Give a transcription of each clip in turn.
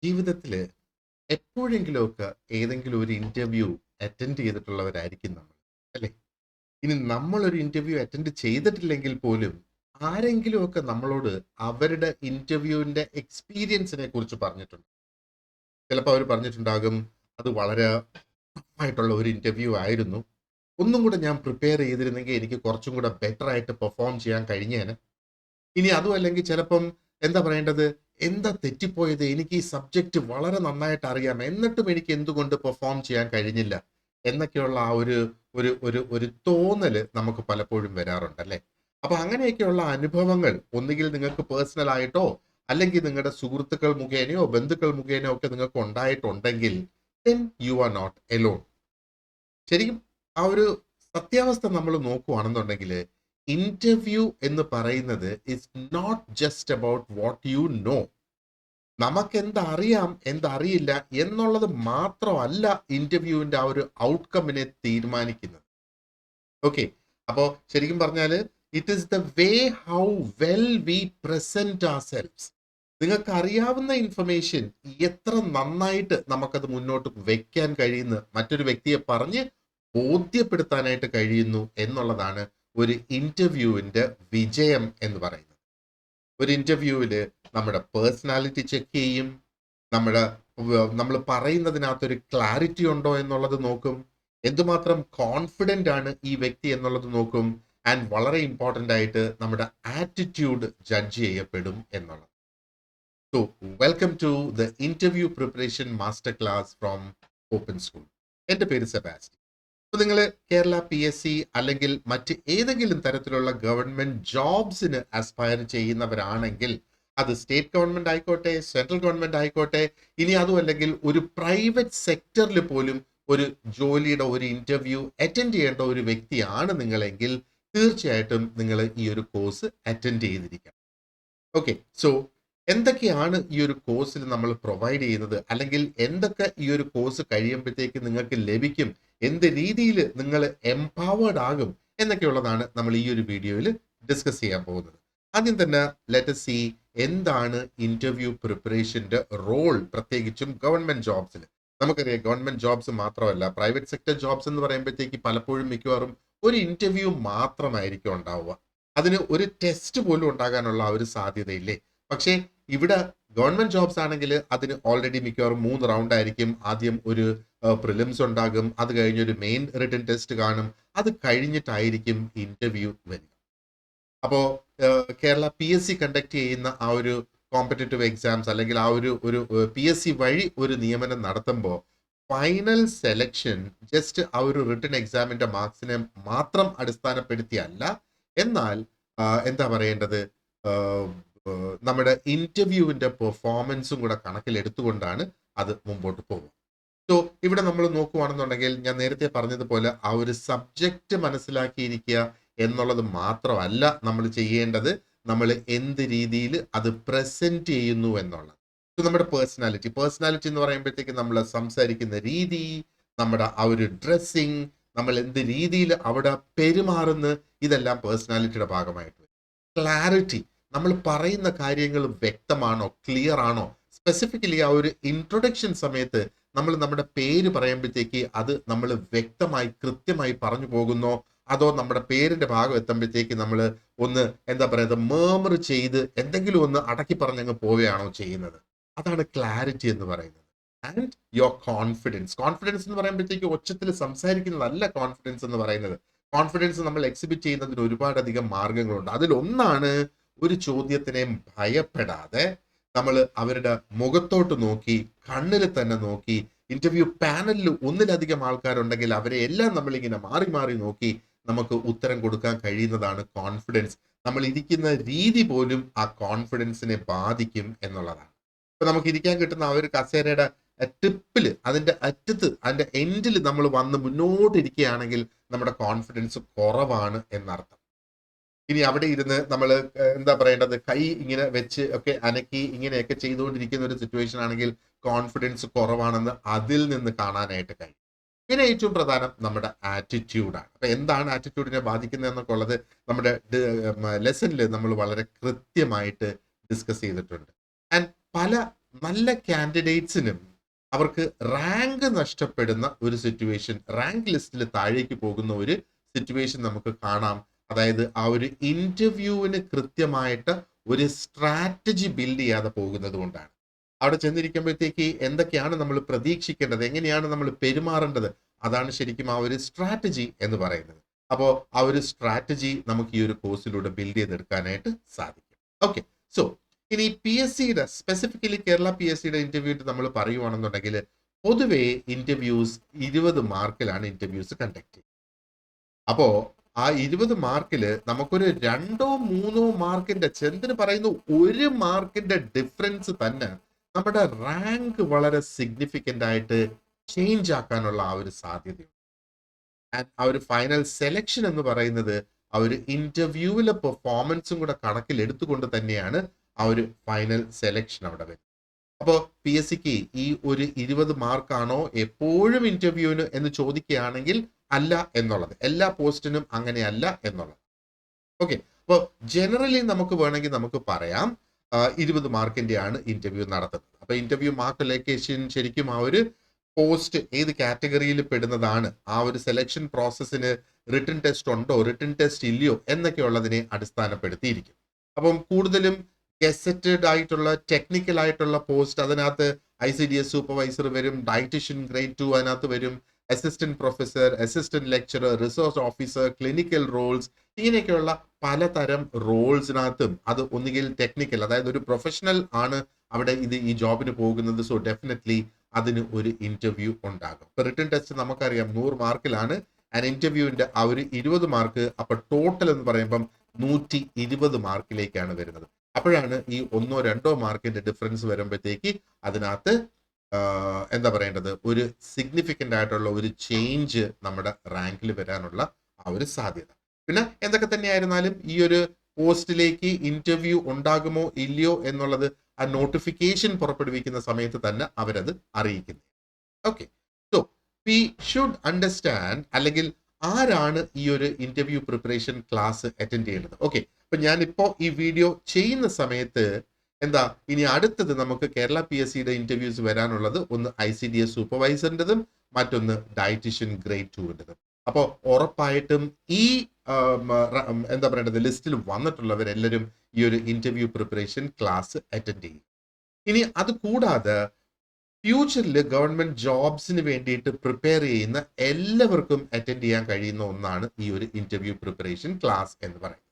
ജീവിതത്തില് എപ്പോഴെങ്കിലുമൊക്കെ ഏതെങ്കിലും ഒരു ഇന്റർവ്യൂ അറ്റൻഡ് ചെയ്തിട്ടുള്ളവരായിരിക്കും നമ്മൾ, അല്ലേ? ഇനി നമ്മളൊരു ഇന്റർവ്യൂ അറ്റൻഡ് ചെയ്തിട്ടില്ലെങ്കിൽ പോലും ആരെങ്കിലുമൊക്കെ നമ്മളോട് അവരുടെ ഇന്റർവ്യൂവിന്റെ എക്സ്പീരിയൻസിനെ കുറിച്ച് പറഞ്ഞിട്ടുണ്ട്. ചിലപ്പോൾ അവർ പറഞ്ഞിട്ടുണ്ടാകും, അത് വളരെ ആയിട്ടുള്ള ഒരു ഇന്റർവ്യൂ ആയിരുന്നു. ഒന്നും കൂടെ ഞാൻ പ്രിപ്പയർ ചെയ്തിരുന്നെങ്കിൽ എനിക്ക് കുറച്ചും കൂടെ ബെറ്റർ ആയിട്ട് പെർഫോം ചെയ്യാൻ കഴിഞ്ഞേനെ. ഇനി അതും അല്ലെങ്കിൽ ചിലപ്പം എന്താ പറയേണ്ടത്, എന്താ തെറ്റിപ്പോയത്, എനിക്ക് ഈ സബ്ജക്റ്റ് വളരെ നന്നായിട്ട് അറിയാം, എന്നിട്ടും എനിക്ക് എന്തുകൊണ്ട് പെർഫോം ചെയ്യാൻ കഴിഞ്ഞില്ല എന്നൊക്കെയുള്ള ആ ഒരു ഒരു ഒരു ഒരു തോന്നല് നമുക്ക് പലപ്പോഴും വരാറുണ്ട്, അല്ലേ? അപ്പൊ അങ്ങനെയൊക്കെയുള്ള അനുഭവങ്ങൾ ഒന്നുകിൽ നിങ്ങൾക്ക് പേഴ്സണൽ ആയിട്ടോ അല്ലെങ്കിൽ നിങ്ങളുടെ സുഹൃത്തുക്കൾ മുഖേനയോ ബന്ധുക്കൾ മുഖേനയോ ഒക്കെ നിങ്ങൾക്ക് ഉണ്ടായിട്ടുണ്ടെങ്കിൽ then you are not alone. ശരിക്കും ആ ഒരു സത്യാവസ്ഥ നമ്മൾ നോക്കുകയാണെന്നുണ്ടെങ്കിൽ ഇന്റർവ്യൂ എന്ന് പറയുന്നത് it's not just about what you know. നമുക്ക് എന്തറിയാം എന്തറിയില്ല എന്നുള്ളത് മാത്രമല്ല ഇന്റർവ്യൂവിന്റെ ആ ഒരു ഔട്ട്കമ്മിനെ തീരുമാനിക്കുന്നത്. ഓക്കെ, അപ്പോ ശരിക്കും പറഞ്ഞാല് it is the way how well we present ourselves. നിങ്ങൾക്ക് അറിയാവുന്ന ഇൻഫർമേഷൻ എത്ര നന്നായിട്ട് നമുക്കത് മുന്നോട്ട് വെക്കാൻ കഴിയുന്നു, മറ്റൊരു വ്യക്തിയെ പറഞ്ഞ് ബോധ്യപ്പെടുത്താനായിട്ട് കഴിയുന്നു എന്നുള്ളതാണ് ഒരു ഇന്റർവ്യൂവിന്റെ വിജയം എന്ന് പറയുന്നത്. ഒരു ഇന്റർവ്യൂവില് നമ്മുടെ പേഴ്സണാലിറ്റി ചെക്ക് ചെയ്യും, നമ്മുടെ നമ്മൾ പറയുന്നതിനകത്തൊരു ക്ലാരിറ്റി ഉണ്ടോ എന്നുള്ളത് നോക്കും, എന്തുമാത്രം കോൺഫിഡന്റ് ആണ് ഈ വ്യക്തി എന്നുള്ളത് നോക്കും, ആൻഡ് വളരെ ഇമ്പോർട്ടന്റ് ആയിട്ട് നമ്മുടെ ആറ്റിറ്റ്യൂഡ് ജഡ്ജ് ചെയ്യപ്പെടും എന്നുള്ളത്. So welcome to the interview preparation master class from Open School. എൻ്റെ പേര് സെബാസ്റ്റ്യൻ. അപ്പൊ നിങ്ങൾ കേരള PSC അല്ലെങ്കിൽ മറ്റ് ഏതെങ്കിലും തരത്തിലുള്ള ഗവൺമെന്റ് ജോബ്സിന് അസ്പയർ ചെയ്യുന്നവരാണെങ്കിൽ, അത് സ്റ്റേറ്റ് ഗവൺമെന്റ് ആയിക്കോട്ടെ, സെൻട്രൽ ഗവൺമെന്റ് ആയിക്കോട്ടെ, ഇനി അതും അല്ലെങ്കിൽ ഒരു പ്രൈവറ്റ് സെക്ടറിൽ പോലും ഒരു ജോലിയുടെ ഒരു ഇന്റർവ്യൂ അറ്റൻഡ് ചെയ്യേണ്ട ഒരു വ്യക്തിയാണ് നിങ്ങളെങ്കിൽ തീർച്ചയായിട്ടും നിങ്ങൾ ഈ ഒരു കോഴ്സ് അറ്റൻഡ് ചെയ്തിരിക്കണം. ഓക്കെ, സോ എന്തൊക്കെയാണ് ഈ ഒരു കോഴ്സിൽ നമ്മൾ പ്രൊവൈഡ് ചെയ്യുന്നത്, അല്ലെങ്കിൽ എന്തൊക്കെ ഈ ഒരു കോഴ്സ് കഴിയുമ്പോഴത്തേക്ക് നിങ്ങൾക്ക് ലഭിക്കും, എന്ത് രീതിയിൽ നിങ്ങൾ എംപവേർഡ് ആകും എന്നൊക്കെയുള്ളതാണ് നമ്മൾ ഈ ഒരു വീഡിയോയിൽ ഡിസ്കസ് ചെയ്യാൻ പോകുന്നത്. ആദ്യം തന്നെ ലെറ്റ് us see എന്താണ് ഇന്റർവ്യൂ പ്രിപ്പറേഷന്റെ റോൾ, പ്രത്യേകിച്ചും ഗവൺമെന്റ് ജോബ്സിൽ. നമുക്കറിയാം ഗവൺമെന്റ് ജോബ്സ് മാത്രമല്ല, പ്രൈവറ്റ് സെക്ടർ ജോബ്സ് എന്ന് പറയുമ്പോഴത്തേക്ക് പലപ്പോഴും മിക്കവാറും ഒരു ഇന്റർവ്യൂ മാത്രമായിരിക്കും ഉണ്ടാവുക. അതിന് ഒരു ടെസ്റ്റ് പോലും ഉണ്ടാകാനുള്ള ആ ഒരു സാധ്യതയില്ലേ. പക്ഷേ ഇവിടെ ഗവൺമെന്റ് ജോബ്സ് ആണെങ്കിൽ അതിന് ഓൾറെഡി മിക്കവാറും 3 റൗണ്ട് ആയിരിക്കും. ആദ്യം ഒരു പ്രിലിംസ് ഉണ്ടാകും, അത് കഴിഞ്ഞ് ഒരു മെയിൻ റിട്ടൺ ടെസ്റ്റ് കാണും, അത് കഴിഞ്ഞിട്ടായിരിക്കും ഇന്റർവ്യൂ വരിക. അപ്പോ കേരള PSC കണ്ടക്ട് ചെയ്യുന്ന ആ ഒരു കോമ്പറ്റേറ്റീവ് എക്സാംസ് അല്ലെങ്കിൽ ആ ഒരു ഒരു PSC വഴി ഒരു നിയമനം നടത്തുമ്പോൾ ഫൈനൽ സെലക്ഷൻ ജസ്റ്റ് ആ ഒരു റിട്ടൺ എക്സാമിന്റെ മാർക്സിനെ മാത്രം അടിസ്ഥാനപ്പെടുത്തിയല്ല, എന്നാൽ എന്താ പറയേണ്ടത്, നമ്മുടെ ഇന്റർവ്യൂവിന്റെ പെർഫോമൻസും കൂടെ കണക്കിലെടുത്തുകൊണ്ടാണ് അത് മുമ്പോട്ട് പോകുക. സോ ഇവിടെ നമ്മൾ നോക്കുകയാണെന്നുണ്ടെങ്കിൽ ഞാൻ നേരത്തെ പറഞ്ഞതുപോലെ ആ ഒരു സബ്ജക്റ്റ് മനസ്സിലാക്കിയിരിക്കുക എന്നുള്ളത് മാത്രമല്ല നമ്മൾ ചെയ്യേണ്ടത്, നമ്മൾ എന്ത് രീതിയിൽ അത് പ്രസന്റ് ചെയ്യുന്നു എന്നുള്ളത്. So, നമ്മുടെ പേഴ്സണാലിറ്റി എന്ന് പറയുമ്പോഴത്തേക്ക് നമ്മൾ സംസാരിക്കുന്ന രീതി, നമ്മുടെ ആ ഒരു ഡ്രസ്സിങ്, നമ്മൾ എന്ത് രീതിയിൽ അവിടെ പെരുമാറുന്നു, ഇതെല്ലാം പേഴ്സണാലിറ്റിയുടെ ഭാഗമായിട്ട് വരും. ക്ലാരിറ്റി, നമ്മൾ പറയുന്ന കാര്യങ്ങൾ വ്യക്തമാണോ, ക്ലിയർ ആണോ, സ്പെസിഫിക്കലി ആ ഒരു ഇൻട്രൊഡക്ഷൻ സമയത്ത് നമ്മൾ നമ്മുടെ പേര് പറയുമ്പോഴത്തേക്ക് അത് നമ്മൾ വ്യക്തമായി കൃത്യമായി പറഞ്ഞു പോകുന്നോ, അതോ നമ്മുടെ പേരിന്റെ ഭാഗം എത്തുമ്പോഴത്തേക്ക് നമ്മൾ ഒന്ന് എന്താ പറയുന്നത് മേമർ ചെയ്ത് എന്തെങ്കിലും ഒന്ന് അടക്കി പറഞ്ഞങ്ങ് പോവുകയാണോ ചെയ്യുന്നത്. അതാണ് ക്ലാരിറ്റി എന്ന് പറയുന്നത്. ആൻഡ് യുവർ കോൺഫിഡൻസ് എന്ന് പറയുമ്പോഴത്തേക്ക് ഒച്ചത്തിൽ സംസാരിക്കുന്നതല്ല കോൺഫിഡൻസ് എന്ന് പറയുന്നത്. കോൺഫിഡൻസ് നമ്മൾ എക്സിബിറ്റ് ചെയ്യുന്നതിന് ഒരുപാടധികം മാർഗങ്ങളുണ്ട്. അതിലൊന്നാണ് ഒരു ചോദ്യത്തിനെ ഭയപ്പെടാതെ നമ്മൾ അവരുടെ മുഖത്തോട്ട് നോക്കി, കണ്ണിൽ തന്നെ നോക്കി, ഇന്റർവ്യൂ പാനലിൽ ഒന്നിലധികം ആൾക്കാരുണ്ടെങ്കിൽ അവരെ എല്ലാം നമ്മളിങ്ങനെ മാറി മാറി നോക്കി നമുക്ക് ഉത്തരം കൊടുക്കാൻ കഴിയുന്നതാണ് കോൺഫിഡൻസ്. നമ്മൾ ഇരിക്കുന്ന രീതി പോലും ആ കോൺഫിഡൻസിനെ ബാധിക്കും എന്നുള്ളതാണ്. ഇപ്പൊ നമുക്ക് ഇരിക്കാൻ കിട്ടുന്ന ആ ഒരു കസേരയുടെ ടിപ്പില്, അതിന്റെ അറ്റത്ത്, അതിന്റെ എൻഡിൽ നമ്മൾ വന്ന് മുന്നോട്ട് ഇരിക്കുകയാണെങ്കിൽ നമ്മുടെ കോൺഫിഡൻസ് കുറവാണ് എന്നർത്ഥം. ഇനി അവിടെ ഇരുന്ന് നമ്മൾ എന്താ പറയേണ്ടത്, കൈ ഇങ്ങനെ വെച്ച് ഒക്കെ അനക്കി ഇങ്ങനെയൊക്കെ ചെയ്തുകൊണ്ടിരിക്കുന്ന ഒരു സിറ്റുവേഷൻ ആണെങ്കിൽ കോൺഫിഡൻസ് കുറവാണെന്ന് അതിൽ നിന്ന് കാണാനായിട്ട് കഴിയും. പിന്നെ ഏറ്റവും പ്രധാനം നമ്മുടെ ആറ്റിറ്റ്യൂഡാണ്. അപ്പൊ എന്താണ് ആറ്റിറ്റ്യൂഡിനെ ബാധിക്കുന്നത് എന്നൊക്കെ ഉള്ളത് നമ്മുടെ ലെസണിൽ നമ്മൾ വളരെ കൃത്യമായിട്ട് ഡിസ്കസ് ചെയ്തിട്ടുണ്ട്. ആൻഡ് പല നല്ല കാൻഡിഡേറ്റ്സിനും അവർക്ക് റാങ്ക് നഷ്ടപ്പെടുന്ന ഒരു സിറ്റുവേഷൻ, റാങ്ക് ലിസ്റ്റിൽ താഴേക്ക് പോകുന്ന ഒരു സിറ്റുവേഷൻ നമുക്ക് കാണാം. അതായത് ആ ഒരു ഇന്റർവ്യൂവിന് കൃത്യമായിട്ട് ഒരു സ്ട്രാറ്റജി ബിൽഡ് ചെയ്യാതെ പോകുന്നത് കൊണ്ടാണ്. അവിടെ ചെന്നിരിക്കുമ്പോഴത്തേക്ക് എന്തൊക്കെയാണ് നമ്മൾ പ്രതീക്ഷിക്കേണ്ടത്, എങ്ങനെയാണ് നമ്മൾ പെരുമാറേണ്ടത്, അതാണ് ശരിക്കും ആ ഒരു സ്ട്രാറ്റജി എന്ന് പറയുന്നത്. അപ്പോൾ ആ ഒരു സ്ട്രാറ്റജി നമുക്ക് ഈ ഒരു കോഴ്സിലൂടെ ബിൽഡ് ചെയ്തെടുക്കാനായിട്ട് സാധിക്കും. ഓക്കെ, സോ ഇനി പി എസ് സിയുടെ സ്പെസിഫിക്കലി കേരള പി എസ് സിയുടെ ഇന്റർവ്യൂ നമ്മൾ പറയുവാണെന്നുണ്ടെങ്കിൽ പൊതുവെ ഇന്റർവ്യൂസ് 20 മാർക്കിലാണ് ഇന്റർവ്യൂസ് കണ്ടക്ട് ചെയ്യുന്നത്. അപ്പോ ആ 20 മാർക്കില് നമുക്കൊരു 2-3 മാർക്കിന്റെ, ചെന്തിന് പറയുന്നു 1 മാർക്കിന്റെ ഡിഫറൻസ് തന്നെ നമ്മുടെ റാങ്ക് വളരെ സിഗ്നിഫിക്കന്റ് ആയിട്ട് ചേഞ്ച് ആക്കാനുള്ള ആ ഒരു സാധ്യതയുണ്ട്. ആൻഡ് ആ ഒരു ഫൈനൽ സെലക്ഷൻ എന്ന് പറയുന്നത് ആ ഒരു ഇന്റർവ്യൂവിലെ പെർഫോമൻസും കൂടെ കണക്കിൽ എടുത്തുകൊണ്ട് തന്നെയാണ് ആ ഒരു ഫൈനൽ സെലക്ഷൻ അവിടെ വരുന്നത്. അപ്പോൾ പി എസ് സിക്ക് ഈ ഒരു 20 മാർക്കാണോ എപ്പോഴും ഇന്റർവ്യൂവിന് എന്ന് ചോദിക്കുകയാണെങ്കിൽ അല്ല എന്നുള്ളത്, എല്ലാ പോസ്റ്റിനും അങ്ങനെയല്ല എന്നുള്ളത്. ഓക്കെ, അപ്പോൾ ജനറലി നമുക്ക് വേണമെങ്കിൽ നമുക്ക് പറയാം 20 മാർക്കിന്റെ ആണ് ഇന്റർവ്യൂ നടത്തുന്നത്. അപ്പൊ ഇന്റർവ്യൂ മാർക്ക് ലൊക്കേഷൻ ശരിക്കും ആ ഒരു പോസ്റ്റ് ഏത് കാറ്റഗറിയിൽ പെടുന്നതാണ്, ആ ഒരു സെലക്ഷൻ പ്രോസസ്സിന് റിട്ടൺ ടെസ്റ്റ് ഉണ്ടോ, റിട്ടൺ ടെസ്റ്റ് ഇല്ലയോ എന്നൊക്കെ ഉള്ളതിനെ അടിസ്ഥാനപ്പെടുത്തിയിരിക്കും. അപ്പം കൂടുതലും ഗസറ്റഡ് ആയിട്ടുള്ള ടെക്നിക്കൽ ആയിട്ടുള്ള പോസ്റ്റ്, അതിനകത്ത് ICDS സൂപ്പർവൈസർ വരും, ഡയറ്റീഷ്യൻ ഗ്രേഡ് 2 അതിനകത്ത് വരും, assistant professor, assistant lecturer, resource officer, clinical roles, ഇങ്ങനെയൊക്കെയുള്ള പലതരം റോൾസിനകത്തും അത് ഒന്നുകിൽ ടെക്നിക്കൽ, അതായത് ഒരു പ്രൊഫഷണൽ ആണ് അവിടെ ഈ ജോബിന് പോകുന്നത്. സോ ഡെഫിനറ്റ്ലി അതിന് ഒരു ഇന്റർവ്യൂ ഉണ്ടാകും. ഇപ്പൊ റിട്ടൺ ടെസ്റ്റ് നമുക്കറിയാം 100 മാർക്കിലാണ്, ആൻഡ് ഇന്റർവ്യൂവിന്റെ ആ ഒരു 20 മാർക്ക്, അപ്പൊ ടോട്ടൽ എന്ന് പറയുമ്പം 120 മാർക്കിലേക്കാണ് വരുന്നത്. അപ്പോഴാണ് ഈ 1-2 മാർക്കിന്റെ ഡിഫറൻസ് വരുമ്പോഴത്തേക്ക് അതിനകത്ത് എന്താ പറയേണ്ടത്, ഒരു സിഗ്നിഫിക്കന്റ് ആയിട്ടുള്ള ഒരു ചേഞ്ച് നമ്മുടെ റാങ്കിൽ വരാനുള്ള ആ ഒരു സാധ്യത. പിന്നെ എന്തൊക്കെ തന്നെയായിരുന്നാലും ഈ ഒരു പോസ്റ്റിലേക്ക് ഇന്റർവ്യൂ ഉണ്ടാകുമോ ഇല്ലയോ എന്നുള്ളത് ആ നോട്ടിഫിക്കേഷൻ പുറപ്പെടുവിക്കുന്ന സമയത്ത് തന്നെ അവരത് അറിയിക്കുന്നു. Okay, so we should understand, അല്ലെങ്കിൽ ആരാണ് ഈ ഒരു ഇന്റർവ്യൂ പ്രിപ്പറേഷൻ ക്ലാസ് അറ്റൻഡ് ചെയ്യേണ്ടത്. ഓക്കെ, അപ്പൊ ഞാനിപ്പോ ഈ വീഡിയോ ചെയ്യുന്ന സമയത്ത് എന്താ ഇനി അടുത്തത് നമുക്ക് കേരള പി എസ് സിയുടെ ഇന്റർവ്യൂസ് വരാനുള്ളത്, ഒന്ന് ICDS സൂപ്പർവൈസറിൻ്റെതും മറ്റൊന്ന് ഡയറ്റീഷ്യൻ ഗ്രേഡ് 2-ൻ്റെതും. അപ്പോൾ ഉറപ്പായിട്ടും ഈ എന്താ പറയേണ്ടത് ലിസ്റ്റിൽ വന്നിട്ടുള്ളവരെല്ലാവരും ഈ ഒരു ഇന്റർവ്യൂ പ്രിപ്പറേഷൻ ക്ലാസ് അറ്റൻഡ് ചെയ്യും. ഇനി അത് കൂടാതെ ഫ്യൂച്ചറിൽ ഗവൺമെന്റ് ജോബ്സിന് വേണ്ടിയിട്ട് പ്രിപ്പയർ ചെയ്യുന്ന എല്ലാവർക്കും അറ്റൻഡ് ചെയ്യാൻ കഴിയുന്ന ഒന്നാണ് ഈ ഒരു ഇന്റർവ്യൂ പ്രിപ്പറേഷൻ ക്ലാസ് എന്ന് പറയുന്നത്.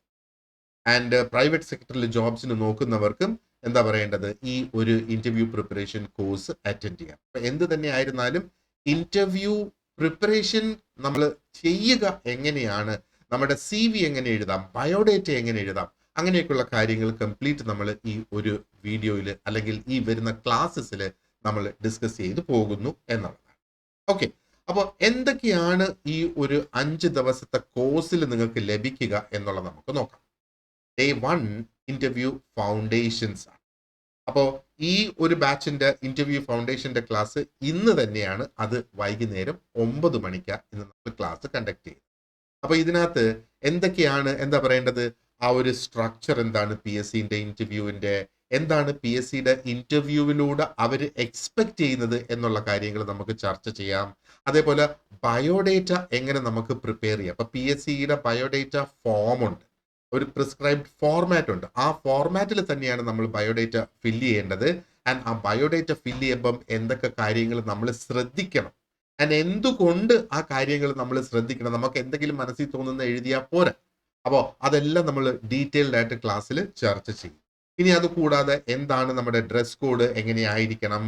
ആൻഡ് പ്രൈവറ്റ് സെക്ടറിൽ ജോബ്സിന് നോക്കുന്നവർക്കും എന്താ പറയേണ്ടത്, ഈ ഒരു ഇന്റർവ്യൂ പ്രിപ്പറേഷൻ കോഴ്സ് അറ്റൻഡ് ചെയ്യാം. അപ്പൊ എന്ത് തന്നെ ആയിരുന്നാലും ഇന്റർവ്യൂ പ്രിപ്പറേഷൻ നമ്മൾ ചെയ്യുക എങ്ങനെയാണ്, നമ്മുടെ CV എങ്ങനെ എഴുതാം, ബയോഡേറ്റ എങ്ങനെ എഴുതാം, അങ്ങനെയൊക്കെയുള്ള കാര്യങ്ങൾ കംപ്ലീറ്റ് നമ്മൾ ഈ ഒരു വീഡിയോയിൽ അല്ലെങ്കിൽ ഈ വരുന്ന ക്ലാസ്സസിൽ നമ്മൾ ഡിസ്കസ് ചെയ്ത് പോകുന്നു എന്നുള്ളതാണ്. ഓക്കെ, അപ്പോൾ എന്തൊക്കെയാണ് ഈ ഒരു 5 ദിവസത്തെ കോഴ്സിൽ നിങ്ങൾക്ക് ലഭിക്കുക എന്നുള്ളത് നമുക്ക് നോക്കാം. Day 1 ഇന്റർവ്യൂ ഫൗണ്ടേഷൻസ് ആണ്. അപ്പോൾ ഈ ഒരു ബാച്ചിന്റെ ഇന്റർവ്യൂ ഫൗണ്ടേഷന്റെ ക്ലാസ് ഇന്ന് തന്നെയാണ്, അത് വൈകുന്നേരം 9 മണിക്ക് ഇന്ന് നമ്മൾ ക്ലാസ് കണ്ടക്ട് ചെയ്യും. അപ്പൊ ഇതിനകത്ത് എന്തൊക്കെയാണ് എന്താ പറയേണ്ടത്, ആ ഒരു സ്ട്രക്ചർ എന്താണ് പി എസ് സിന്റെ ഇന്റർവ്യൂവിന്റെ, എന്താണ് പി എസ് സിയുടെ ഇന്റർവ്യൂവിലൂടെ അവർ എക്സ്പെക്ട് ചെയ്യുന്നത് എന്നുള്ള കാര്യങ്ങൾ നമുക്ക് ചർച്ച ചെയ്യാം. അതേപോലെ ബയോഡേറ്റ എങ്ങനെ നമുക്ക് പ്രിപ്പയർ ചെയ്യാം. അപ്പൊ പി എസ് സിയുടെ ബയോഡേറ്റ ഫോം ഉണ്ട്, ഒരു പ്രിസ്ക്രൈബ്ഡ് ഫോർമാറ്റ് ഉണ്ട്. ആ ഫോർമാറ്റിൽ തന്നെയാണ് നമ്മൾ ബയോഡേറ്റ ഫില്ല് ചെയ്യേണ്ടത്. ആൻഡ് ആ ബയോഡേറ്റ ഫില്ല് ചെയ്യുമ്പം എന്തൊക്കെ കാര്യങ്ങൾ നമ്മൾ ശ്രദ്ധിക്കണം, ആൻഡ് എന്തുകൊണ്ട് ആ കാര്യങ്ങൾ നമ്മൾ ശ്രദ്ധിക്കണം, നമുക്ക് എന്തെങ്കിലും മനസ്സിൽ തോന്നുന്ന എഴുതിയാൽ പോരാ. അപ്പോൾ അതെല്ലാം നമ്മൾ ഡീറ്റെയിൽഡ് ആയിട്ട് ക്ലാസ്സിൽ ചർച്ച ചെയ്യും. ഇനി അത് കൂടാതെ എന്താണ് നമ്മുടെ ഡ്രസ് കോഡ് എങ്ങനെയായിരിക്കണം,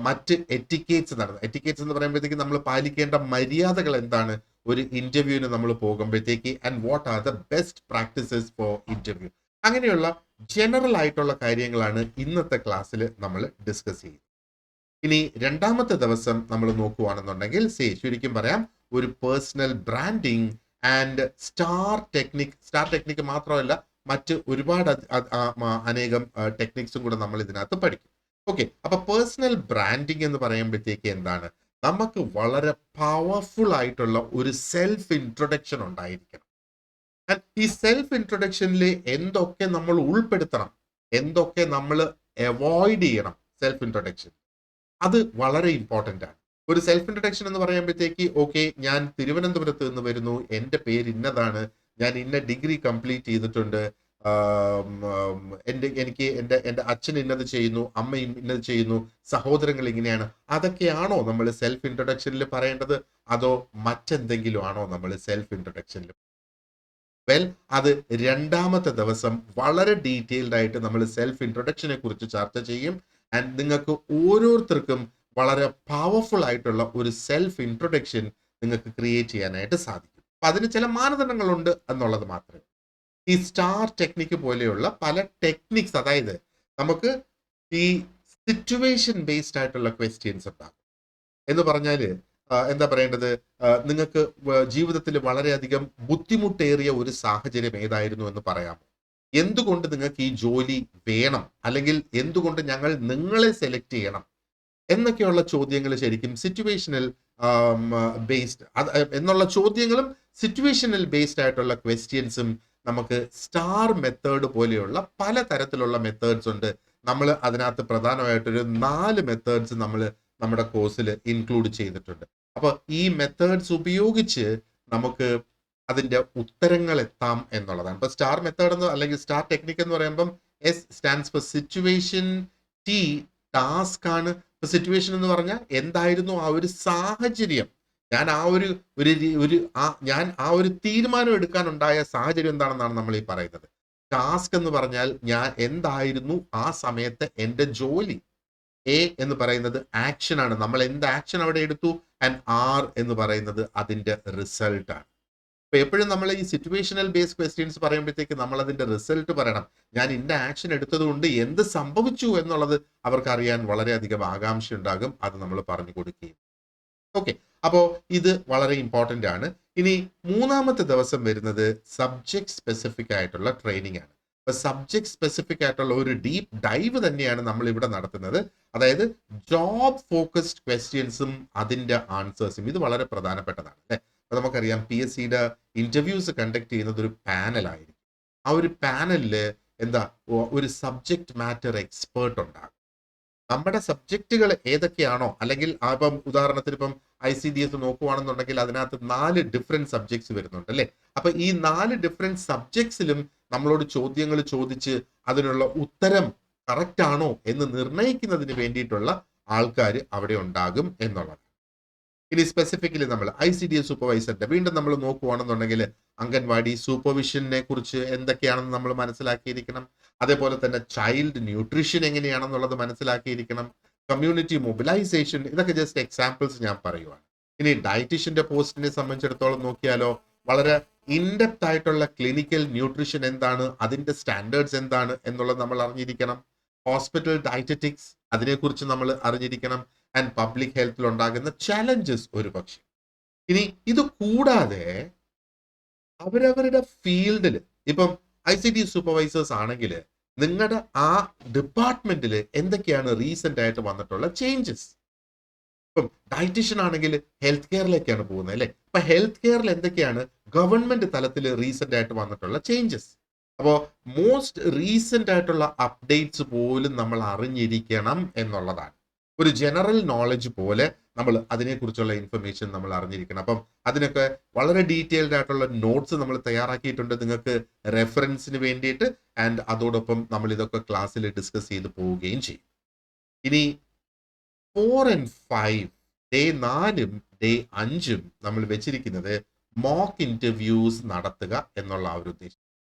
മറ്റ് എറ്റിക്കേറ്റ്സ് നടന്നത്, എറ്റിക്കേറ്റ്സ് എന്ന് പറയുമ്പോഴത്തേക്ക് നമ്മൾ പാലിക്കേണ്ട മര്യാദകൾ എന്താണ് ഒരു ഇന്റർവ്യൂവിന് നമ്മൾ പോകുമ്പോഴത്തേക്ക്, and what are the best practices for interview, അങ്ങനെയുള്ള ജനറൽ ആയിട്ടുള്ള കാര്യങ്ങളാണ് ഇന്നത്തെ ക്ലാസ്സിൽ നമ്മൾ ഡിസ്കസ് ചെയ്യുന്നത്. ഇനി രണ്ടാമത്തെ ദിവസം നമ്മൾ നോക്കുകയാണെന്നുണ്ടെങ്കിൽ ശരിക്കും പറയാം ഒരു personal branding and star technique മാത്രമല്ല, മറ്റ് ഒരുപാട് അനേകം ടെക്നിക്സും കൂടെ നമ്മൾ ഇതിനകത്ത് പഠിക്കും. ഓക്കെ, അപ്പൊ പേഴ്സണൽ ബ്രാൻഡിങ് എന്ന് പറയുമ്പോഴത്തേക്ക് എന്താണ്, നമുക്ക് വളരെ പവർഫുൾ ആയിട്ടുള്ള ഒരു സെൽഫ് ഇൻട്രൊഡക്ഷൻ ഉണ്ടായിരിക്കണം. ഈ സെൽഫ് ഇൻട്രൊഡക്ഷനിൽ എന്തൊക്കെ നമ്മൾ ഉൾപ്പെടുത്തണം, എന്തൊക്കെ നമ്മൾ അവോയ്ഡ് ചെയ്യണം, സെൽഫ് ഇൻട്രൊഡക്ഷൻ. അത് വളരെ ഇമ്പോർട്ടന്റ് ആണ്. ഒരു സെൽഫ് ഇൻട്രൊഡക്ഷൻ എന്ന് പറയുമ്പോഴത്തേക്ക് ഓക്കെ, ഞാൻ തിരുവനന്തപുരത്ത് നിന്ന് വരുന്നു, എൻ്റെ പേര് ഇന്നതാണ്, ഞാൻ ഇന്ന ഡിഗ്രി കംപ്ലീറ്റ് ചെയ്തിട്ടുണ്ട്, എനിക്ക് എൻ്റെ അച്ഛൻ ഇന്നത് ചെയ്യുന്നു, അമ്മ ഇന്നത് ചെയ്യുന്നു, സഹോദരങ്ങൾ ഇങ്ങനെയാണ്. അതൊക്കെയാണോ നമ്മൾ സെൽഫ് ഇൻട്രൊഡക്ഷനിൽ പറയേണ്ടത്, അതോ മറ്റെന്തെങ്കിലും ആണോ നമ്മൾ സെൽഫ് ഇൻട്രൊഡക്ഷനിൽ? വെൽ, അത് രണ്ടാമത്തെ ദിവസം വളരെ ഡീറ്റെയിൽഡ് ആയിട്ട് നമ്മൾ സെൽഫ് ഇൻട്രൊഡക്ഷനെ കുറിച്ച് ചർച്ച ചെയ്യും. ആൻഡ് നിങ്ങൾക്ക് ഓരോരുത്തർക്കും വളരെ പവർഫുൾ ആയിട്ടുള്ള ഒരു സെൽഫ് ഇൻട്രൊഡക്ഷൻ നിങ്ങൾക്ക് ക്രിയേറ്റ് ചെയ്യാനായിട്ട് സാധിക്കും. അപ്പൊ അതിന് ചില മാനദണ്ഡങ്ങളുണ്ട് എന്നുള്ളത് മാത്രമേ. ഈ സ്റ്റാർ ടെക്നിക്ക് പോലെയുള്ള പല ടെക്നിക്സ്, അതായത് നമുക്ക് ഈ സിറ്റുവേഷൻ ബേസ്ഡ് ആയിട്ടുള്ള ക്വസ്റ്റ്യൻസ് ഉണ്ടാകും. എന്ന് പറഞ്ഞാൽ എന്താ പറയേണ്ടത്, നിങ്ങൾക്ക് ജീവിതത്തിൽ വളരെയധികം ബുദ്ധിമുട്ടേറിയ ഒരു സാഹചര്യം ഏതായിരുന്നു എന്ന് പറയാമോ? എന്തുകൊണ്ട് നിങ്ങൾക്ക് ഈ ജോലി വേണം, അല്ലെങ്കിൽ എന്തുകൊണ്ട് ഞങ്ങൾ നിങ്ങളെ സെലക്ട് ചെയ്യണം എന്നൊക്കെയുള്ള ചോദ്യങ്ങൾ ശരിക്കും സിറ്റുവേഷണൽ ബേസ്ഡ് എന്നുള്ള ചോദ്യങ്ങളും സിറ്റുവേഷണൽ ബേസ്ഡ് ആയിട്ടുള്ള ക്വസ്റ്റ്യൻസും നമുക്ക് സ്റ്റാർ മെത്തേഡ് പോലെയുള്ള പല തരത്തിലുള്ള മെത്തേഡ്സ് ഉണ്ട്. നമ്മൾ അതിനകത്ത് പ്രധാനമായിട്ടൊരു 4 മെത്തേഡ്സ് നമ്മൾ നമ്മുടെ കോഴ്സിൽ ഇൻക്ലൂഡ് ചെയ്തിട്ടുണ്ട്. അപ്പൊ ഈ മെത്തേഡ്സ് ഉപയോഗിച്ച് നമുക്ക് അതിന്റെ ഉത്തരങ്ങൾ എത്താം എന്നുള്ളതാണ്. ഇപ്പൊ സ്റ്റാർ മെത്തേഡ് എന്ന് അല്ലെങ്കിൽ സ്റ്റാർ ടെക്നിക് എന്ന് പറയുമ്പം S stands for situation, T task ആണ്. ഇപ്പൊ സിറ്റുവേഷൻ എന്ന് പറഞ്ഞാൽ എന്തായിരുന്നു ആ ഒരു സാഹചര്യം, ഞാൻ ആ ഒരു തീരുമാനം എടുക്കാനുണ്ടായ സാഹചര്യം എന്താണെന്നാണ് നമ്മൾ ഈ പറയുന്നത്. ടാസ്ക് എന്ന് പറഞ്ഞാൽ ഞാൻ എന്തായിരുന്നു ആ സമയത്ത് എൻ്റെ ജോലി. എ എന്ന് പറയുന്നത് ആക്ഷൻ ആണ്, നമ്മൾ എന്ത് ആക്ഷൻ അവിടെ എടുത്തു. ആൻഡ് ആർ എന്ന് പറയുന്നത് അതിന്റെ റിസൾട്ട് ആണ്. അപ്പൊ എപ്പോഴും നമ്മൾ ഈ സിറ്റുവേഷണൽ ബേസ്ഡ് ക്വസ്റ്റ്യൻസ് പറയുമ്പോഴത്തേക്ക് നമ്മൾ അതിന്റെ റിസൾട്ട് പറയണം. ഞാൻ ഇന്ന ആക്ഷൻ എടുത്തത് കൊണ്ട് എന്ത് സംഭവിച്ചു എന്നുള്ളത് അവർക്ക് അറിയാൻ വളരെയധികം ആകാംക്ഷ ഉണ്ടാകും. അത് നമ്മൾ പറഞ്ഞു കൊടുക്കുകയും. ഓക്കെ, അപ്പോ ഇത് വളരെ ഇമ്പോർട്ടന്റ് ആണ്. ഇനി മൂന്നാമത്തെ ദിവസം വരുന്നത് സബ്ജക്ട് സ്പെസിഫിക് ആയിട്ടുള്ള ട്രെയിനിങ് ആണ്. അപ്പൊ സബ്ജക്ട് സ്പെസിഫിക് ആയിട്ടുള്ള ഒരു ഡീപ്പ് ഡൈവ് തന്നെയാണ് നമ്മൾ ഇവിടെ നടത്തുന്നത്. അതായത് ജോബ് ഫോക്കസ്ഡ് ക്വസ്റ്റ്യൻസും അതിന്റെ ആൻസേഴ്സും. ഇത് വളരെ പ്രധാനപ്പെട്ടതാണ് അല്ലെ. അപ്പൊ നമുക്കറിയാം PSCയുടെ ഇന്റർവ്യൂസ് കണ്ടക്ട് ചെയ്യുന്നത് ഒരു പാനലായിരിക്കും. ആ ഒരു പാനലില് ഒരു സബ്ജക്ട് മാറ്റർ എക്സ്പേർട്ട് ഉണ്ടാകും. നമ്മുടെ സബ്ജക്റ്റുകൾ ഏതൊക്കെയാണോ, അല്ലെങ്കിൽ ഇപ്പം ഉദാഹരണത്തിന് ഇപ്പം ICDS നോക്കുവാണെന്നുണ്ടെങ്കിൽ അതിനകത്ത് 4 ഡിഫറെന്റ് സബ്ജക്ട്സ് വരുന്നുണ്ട് അല്ലെ. അപ്പൊ ഈ 4 ഡിഫറെന്റ് സബ്ജക്ട്സിലും നമ്മളോട് ചോദ്യങ്ങൾ ചോദിച്ച് അതിനുള്ള ഉത്തരം കറക്റ്റ് ആണോ എന്ന് നിർണ്ണയിക്കുന്നതിന് വേണ്ടിയിട്ടുള്ള ആൾക്കാർ അവിടെ ഉണ്ടാകും എന്നുള്ളത്. ഇനി സ്പെസിഫിക്കലി നമ്മൾ ICDS സൂപ്പർവൈസറിന്റെ വീണ്ടും നമ്മൾ നോക്കുവാണെന്നുണ്ടെങ്കിൽ അംഗൻവാടി സൂപ്പർവിഷനെ കുറിച്ച് എന്തൊക്കെയാണെന്ന് നമ്മൾ മനസ്സിലാക്കിയിരിക്കണം. അതേപോലെ തന്നെ ചൈൽഡ് ന്യൂട്രീഷൻ എങ്ങനെയാണെന്നുള്ളത് മനസ്സിലാക്കിയിരിക്കണം. കമ്മ്യൂണിറ്റി മൊബിലൈസേഷൻ, ഇതൊക്കെ ജസ്റ്റ് എക്സാമ്പിൾസ് ഞാൻ പറയുവാണ്. ഇനി ഡയറ്റീഷ്യന്റെ പോസ്റ്റിനെ സംബന്ധിച്ചിടത്തോളം നോക്കിയാലോ, വളരെ ഇൻഡെപ്ത് ആയിട്ടുള്ള ക്ലിനിക്കൽ ന്യൂട്രീഷൻ എന്താണ്, അതിന്റെ സ്റ്റാൻഡേർഡ്സ് എന്താണ് എന്നുള്ളത് നമ്മൾ അറിഞ്ഞിരിക്കണം. ഹോസ്പിറ്റൽ ഡയറ്ററ്റിക്സ്, അതിനെക്കുറിച്ച് നമ്മൾ അറിഞ്ഞിരിക്കണം. ആൻഡ് പബ്ലിക് ഹെൽത്തിൽ ഉണ്ടാകുന്ന ചാലഞ്ചസ് ഒരു പക്ഷേ. ഇനി ഇത് കൂടാതെ അവരവരുടെ ഫീൽഡിൽ, ഇപ്പം ICDS സൂപ്പർവൈസേഴ്സ് ആണെങ്കിൽ നിങ്ങളുടെ ആ ഡിപ്പാർട്ട്മെന്റിൽ എന്തൊക്കെയാണ് റീസെന്റ് ആയിട്ട് വന്നിട്ടുള്ള ചേഞ്ചസ്. ഇപ്പം ഡയറ്റീഷ്യൻ ആണെങ്കിൽ ഹെൽത്ത് കെയറിലേക്കാണ് പോകുന്നത് അല്ലെ. അപ്പൊ ഹെൽത്ത് കെയറിൽ എന്തൊക്കെയാണ് ഗവൺമെന്റ് തലത്തിൽ റീസെന്റ് ആയിട്ട് വന്നിട്ടുള്ള ചേഞ്ചസ്. അപ്പോൾ മോസ്റ്റ് റീസെന്റ് ആയിട്ടുള്ള അപ്ഡേറ്റ്സ് പോലും നമ്മൾ അറിഞ്ഞിരിക്കണം എന്നുള്ളതാണ്. ഒരു ജനറൽ നോളജ് പോലെ നമ്മൾ അതിനെക്കുറിച്ചുള്ള ഇൻഫർമേഷൻ നമ്മൾ അറിഞ്ഞിരിക്കണം. അപ്പം അതിനൊക്കെ വളരെ ഡീറ്റെയിൽഡ് ആയിട്ടുള്ള നോട്ട്സ് നമ്മൾ തയ്യാറാക്കിയിട്ടുണ്ട് നിങ്ങൾക്ക് റെഫറൻസിന് വേണ്ടിയിട്ട്. ആൻഡ് അതോടൊപ്പം നമ്മൾ ഇതൊക്കെ ക്ലാസ്സിൽ ഡിസ്കസ് ചെയ്ത് പോവുകയും ചെയ്യും. ഇനി 4 and 5 ഡേ 4ഉം ഡേ 5ഉം നമ്മൾ വെച്ചിരിക്കുന്നത് മോക്ക് ഇന്റർവ്യൂസ് നടത്തുക എന്നുള്ള ആ ഒരു ഉദ്ദേശം.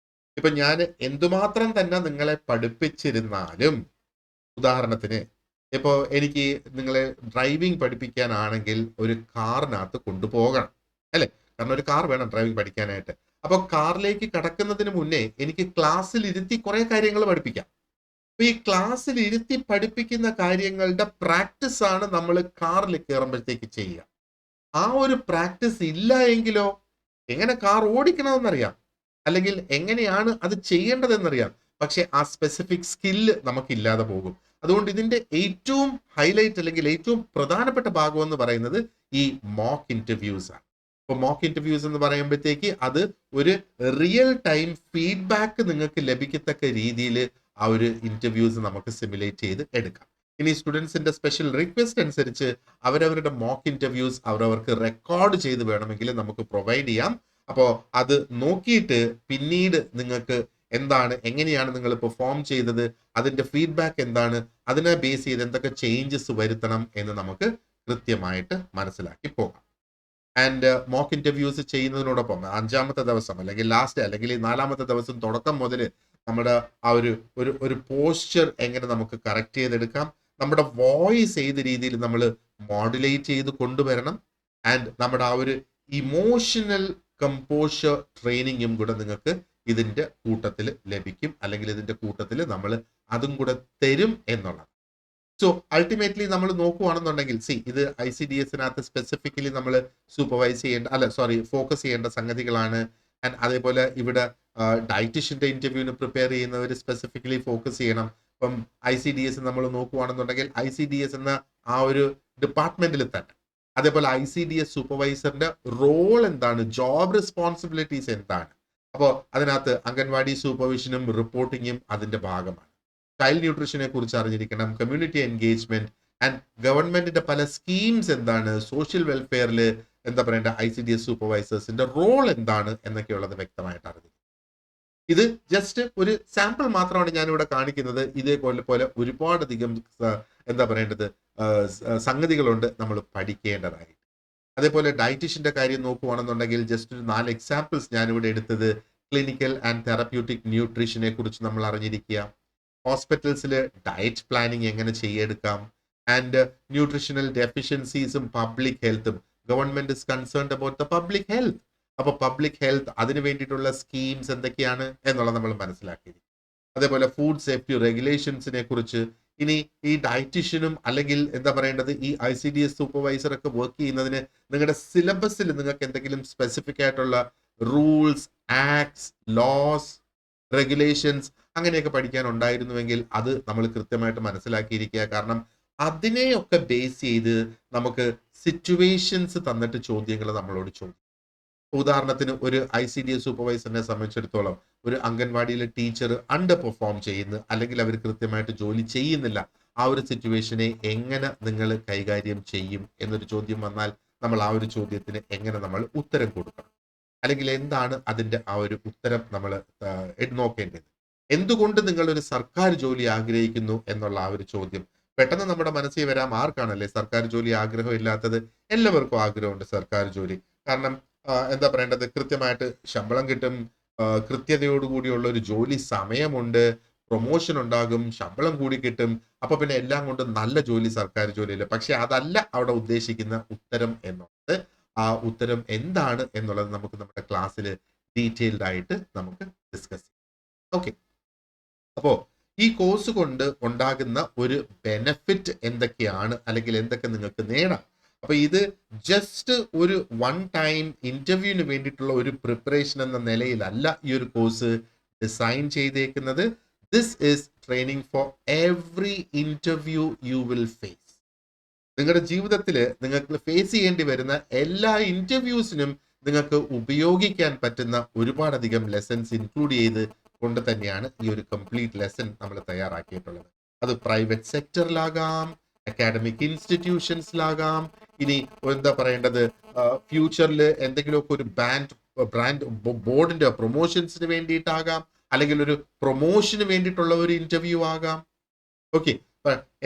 ഇപ്പൊ ഞാൻ എന്തുമാത്രം തന്നെ നിങ്ങളെ പഠിപ്പിച്ചിരുന്നാലും, ഉദാഹരണത്തിന് ഇപ്പോൾ എനിക്ക് നിങ്ങളെ ഡ്രൈവിംഗ് പഠിപ്പിക്കാനാണെങ്കിൽ ഒരു കാറിനകത്ത് കൊണ്ടുപോകണം അല്ലെ. കാരണം ഒരു കാർ വേണം ഡ്രൈവിംഗ് പഠിക്കാനായിട്ട്. അപ്പൊ കാറിലേക്ക് കടക്കുന്നതിന് മുന്നേ എനിക്ക് ക്ലാസ്സിൽ ഇരുത്തി കുറെ കാര്യങ്ങൾ പഠിപ്പിക്കാം. അപ്പൊ ഈ ക്ലാസ്സിൽ ഇരുത്തി പഠിപ്പിക്കുന്ന കാര്യങ്ങളുടെ പ്രാക്ടീസ് ആണ് നമ്മൾ കാറിൽ കയറുമ്പോഴത്തേക്ക് ചെയ്യുക. ആ ഒരു പ്രാക്ടീസ് ഇല്ല എങ്കിലോ എങ്ങനെ കാർ ഓടിക്കണമെന്നറിയാം, അല്ലെങ്കിൽ എങ്ങനെയാണ് അത് ചെയ്യേണ്ടതെന്നറിയാം, പക്ഷെ ആ സ്പെസിഫിക് സ്കില്ല് നമുക്കില്ലാതെ പോകും. അതുകൊണ്ട് ഇതിന്റെ ഏറ്റവും ഹൈലൈറ്റ് അല്ലെങ്കിൽ ഏറ്റവും പ്രധാനപ്പെട്ട ഭാഗം എന്ന് പറയുന്നത് ഈ മോക്ക് ഇന്റർവ്യൂസ് ആണ്. അപ്പൊ മോക്ക് ഇന്റർവ്യൂസ് എന്ന് പറയുമ്പോഴത്തേക്ക് അത് ഒരു റിയൽ ടൈം ഫീഡ്ബാക്ക് നിങ്ങൾക്ക് ലഭിക്കത്തക്ക രീതിയിൽ ആ ഒരു ഇന്റർവ്യൂസ് നമുക്ക് സിമുലേറ്റ് ചെയ്ത് എടുക്കാം. ഇനി സ്റ്റുഡൻസിന്റെ സ്പെഷ്യൽ റിക്വസ്റ്റ് അനുസരിച്ച് അവരവരുടെ മോക്ക് ഇന്റർവ്യൂസ് അവരവർക്ക് റെക്കോർഡ് ചെയ്ത് വേണമെങ്കിൽ നമുക്ക് പ്രൊവൈഡ് ചെയ്യാം. അപ്പോൾ അത് നോക്കിയിട്ട് പിന്നീട് നിങ്ങൾക്ക് എന്താണ്, എങ്ങനെയാണ് നിങ്ങൾ പെർഫോം ചെയ്തത്, അതിന്റെ ഫീഡ്ബാക്ക് എന്താണ്, അതിനെ ബേസ് ചെയ്ത് എന്തൊക്കെ ചേഞ്ചസ് വരുത്തണം എന്ന് നമുക്ക് കൃത്യമായിട്ട് മനസ്സിലാക്കി പോകാം. ആൻഡ് മോക്ക് ഇന്റർവ്യൂസ് ചെയ്യുന്നതിനോടൊപ്പം 5ാമത്തെ ദിവസം അല്ലെങ്കിൽ ലാസ്റ്റ് അല്ലെങ്കിൽ 4ാമത്തെ ദിവസം തുടക്കം മുതൽ നമ്മുടെ ആ ഒരു പോസ്ചർ എങ്ങനെ നമുക്ക് കറക്റ്റ് ചെയ്തെടുക്കാം, നമ്മുടെ വോയിസ് ഏത് രീതിയിൽ നമ്മൾ മോഡുലേറ്റ് ചെയ്ത് കൊണ്ടുവരണം, ആൻഡ് നമ്മുടെ ആ ഒരു ഇമോഷണൽ കമ്പോഷർ ട്രെയിനിങ്ങും കൂടെ നിങ്ങൾക്ക് ഇതിന്റെ കൂട്ടത്തിൽ ലഭിക്കും, അല്ലെങ്കിൽ ഇതിന്റെ കൂട്ടത്തിൽ നമ്മൾ അതും കൂടെ തരും എന്നുള്ളത്. സോ അൾട്ടിമേറ്റ്ലി നമ്മൾ നോക്കുകയാണെന്നുണ്ടെങ്കിൽ ഇത് ICDS-നകത്ത് സ്പെസിഫിക്കലി നമ്മൾ സൂപ്പർവൈസ് ചെയ്യേണ്ട ഫോക്കസ് ചെയ്യേണ്ട സംഗതികളാണ്. ആൻഡ് അതേപോലെ ഇവിടെ ഡയറ്റീഷ്യന്റെ ഇന്റർവ്യൂവിന് പ്രിപ്പയർ ചെയ്യുന്നവർ സ്പെസിഫിക്കലി ഫോക്കസ് ചെയ്യണം. ഇപ്പം ICDS നമ്മൾ നോക്കുകയാണെന്നുണ്ടെങ്കിൽ ICDS എന്ന ആ ഒരു ഡിപ്പാർട്ട്മെന്റിൽ തന്നെ അതേപോലെ ICDS സൂപ്പർവൈസറിന്റെ റോൾ എന്താണ്, ജോബ് റെസ്പോൺസിബിലിറ്റീസ് എന്താണ്. അപ്പോൾ അതിനകത്ത് അംഗൻവാടി സൂപ്പർവിഷനും റിപ്പോർട്ടിങ്ങും അതിന്റെ ഭാഗമാണ്. ചൈൽഡ് ന്യൂട്രീഷനെ കുറിച്ച് അറിഞ്ഞിരിക്കണം, കമ്മ്യൂണിറ്റി എൻഗേജ്മെന്റ് ആൻഡ് ഗവൺമെന്റിന്റെ പല സ്കീംസ് എന്താണ്, സോഷ്യൽ വെൽഫെയറിൽ എന്താ പറയേണ്ട ICDS സൂപ്പർവൈസേഴ്സിന്റെ റോൾ എന്താണ് എന്നൊക്കെയുള്ളത് വ്യക്തമായിട്ട് അറിഞ്ഞിരിക്കും. ഇത് ജസ്റ്റ് ഒരു സാമ്പിൾ മാത്രമാണ് ഞാനിവിടെ കാണിക്കുന്നത്. ഇതേപോലെ ഒരുപാടധികം എന്താ പറയേണ്ടത് സംഗതികളുണ്ട് നമ്മൾ പഠിക്കേണ്ടതായിട്ട്. അതേപോലെ ഡയറ്റീഷ്യന്റെ കാര്യം നോക്കുകയാണെന്നുണ്ടെങ്കിൽ ജസ്റ്റ് ഒരു 4 എക്സാമ്പിൾസ് ഞാനിവിടെ എടുത്തത്. ക്ലിനിക്കൽ ആൻഡ് തെറാപ്യൂട്ടിക് ന്യൂട്രീഷനെ കുറിച്ച് നമ്മൾ അറിഞ്ഞിരിക്കുക, ഹോസ്പിറ്റൽസിൽ ഡയറ്റ് പ്ലാനിങ് എങ്ങനെ ചെയ്യെടുക്കാം, ആൻഡ് ന്യൂട്രീഷണൽ ഡെഫിഷ്യൻസീസും പബ്ലിക് ഹെൽത്തും. Government is concerned about the public health. അപ്പൊ പബ്ലിക് ഹെൽത്ത് അതിന് വേണ്ടിയിട്ടുള്ള സ്കീംസ് എന്തൊക്കെയാണ് എന്നുള്ളത് നമ്മൾ മനസ്സിലാക്കിയിരിക്കും. അതേപോലെ ഫുഡ് സേഫ്റ്റി റെഗുലേഷൻസിനെ കുറിച്ച്. ഇനി ഈ ഡയറ്റീഷ്യനും അല്ലെങ്കിൽ എന്താ പറയേണ്ടത് ഈ ICDS സൂപ്പർവൈസർ ഒക്കെ വർക്ക് ചെയ്യുന്നതിന് നിങ്ങളുടെ സിലബസിൽ നിങ്ങൾക്ക് എന്തെങ്കിലും സ്പെസിഫിക് ആയിട്ടുള്ള റൂൾസ്, ആക്ട്സ്, ലോസ്, റെഗുലേഷൻസ് അങ്ങനെയൊക്കെ പഠിക്കാൻ ഉണ്ടായിരുന്നുവെങ്കിൽ അത് നമ്മൾ കൃത്യമായിട്ട് മനസ്സിലാക്കിയിരിക്കുക. കാരണം അതിനെയൊക്കെ ബേസ് ചെയ്ത് നമുക്ക് സിറ്റുവേഷൻസ് തന്നിട്ട് ചോദ്യങ്ങൾ നമ്മളോട് ചോദിക്കും. ഉദാഹരണത്തിന് ഒരു ICDS സൂപ്പർവൈസറിനെ സംബന്ധിച്ചിടത്തോളം ഒരു അംഗൻവാടിയിലെ ടീച്ചർ അണ്ടർ പെർഫോം ചെയ്യുന്നു, അല്ലെങ്കിൽ അവർ കൃത്യമായിട്ട് ജോലി ചെയ്യുന്നില്ല. ആ ഒരു സിറ്റുവേഷനെ എങ്ങനെ നിങ്ങൾ കൈകാര്യം ചെയ്യും എന്നൊരു ചോദ്യം വന്നാൽ നമ്മൾ ആ ഒരു ചോദ്യത്തിന് എങ്ങനെ നമ്മൾ ഉത്തരം കൊടുക്കണം, അല്ലെങ്കിൽ എന്താണ് അതിന്റെ ആ ഒരു ഉത്തരം നമ്മൾ നോക്കേണ്ടത്. എന്തുകൊണ്ട് നിങ്ങൾ ഒരു സർക്കാർ ജോലി ആഗ്രഹിക്കുന്നു എന്നുള്ള ആ ഒരു ചോദ്യം പെട്ടെന്ന് നമ്മുടെ മനസ്സിൽ വരാം. ആർക്കാണല്ലേ സർക്കാർ ജോലി ആഗ്രഹമില്ലാത്തത്? എല്ലാവർക്കും ആഗ്രഹമുണ്ട് സർക്കാർ ജോലി. കാരണം എന്താ പറയേണ്ടത്, കൃത്യമായിട്ട് ശമ്പളം കിട്ടും, കൃത്യതയോടുകൂടിയുള്ള ഒരു ജോലി സമയമുണ്ട്, പ്രൊമോഷൻ ഉണ്ടാകും, ശമ്പളം കൂടി കിട്ടും. അപ്പൊ പിന്നെ എല്ലാം കൊണ്ടും നല്ല ജോലി സർക്കാർ ജോലിയില്ല. പക്ഷെ അതല്ല അവിടെ ഉദ്ദേശിക്കുന്ന ഉത്തരം എന്നുള്ളത്. ആ ഉത്തരം എന്താണ് എന്നുള്ളത് നമുക്ക് നമ്മുടെ ക്ലാസ്സിൽ ഡീറ്റെയിൽഡ് ആയിട്ട് നമുക്ക് ഡിസ്കസ് ചെയ്യാം. ഓക്കെ, അപ്പോ ഈ കോഴ്സ് കൊണ്ട് ഉണ്ടാകുന്ന ഒരു ബെനഫിറ്റ് എന്തൊക്കെയാണ്, അല്ലെങ്കിൽ എന്തൊക്കെ നിങ്ങൾക്ക് നേടാം. അപ്പൊ ഇത് ജസ്റ്റ് ഒരു വൺ ടൈം ഇന്റർവ്യൂവിന് വേണ്ടിയിട്ടുള്ള ഒരു പ്രിപ്പറേഷൻ എന്ന നിലയിലല്ല ഈ ഒരു കോഴ്സ് ഡിസൈൻ ചെയ്തേക്കുന്നത്. This is training for every interview you will face. നിങ്ങളുടെ ജീവിതത്തിൽ നിങ്ങൾക്ക് ഫേസ് ചെയ്യേണ്ടി വരുന്ന എല്ലാ ഇന്റർവ്യൂസിനും നിങ്ങൾക്ക് ഉപയോഗിക്കാൻ പറ്റുന്ന ഒരുപാടധികം ലെസൺസ് ഇൻക്ലൂഡ് ചെയ്ത് കൊണ്ട് തന്നെയാണ് ഈ ഒരു കംപ്ലീറ്റ് ലെസൺ നമ്മൾ തയ്യാറാക്കിയിട്ടുള്ളത്. അത് പ്രൈവറ്റ് സെക്ടറിലാകാം, അക്കാഡമിക് ഇൻസ്റ്റിറ്റ്യൂഷൻസിലാകാം, ഇനി എന്താ പറയേണ്ടത് ഫ്യൂച്ചറിൽ എന്തെങ്കിലുമൊക്കെ ഒരു ബ്രാൻഡ് ബോർഡിന്റെ പ്രൊമോഷൻസിന് വേണ്ടിയിട്ടാകാം, അല്ലെങ്കിൽ ഒരു പ്രൊമോഷന് വേണ്ടിയിട്ടുള്ള ഒരു ഇന്റർവ്യൂ ആകാം. ഓക്കെ,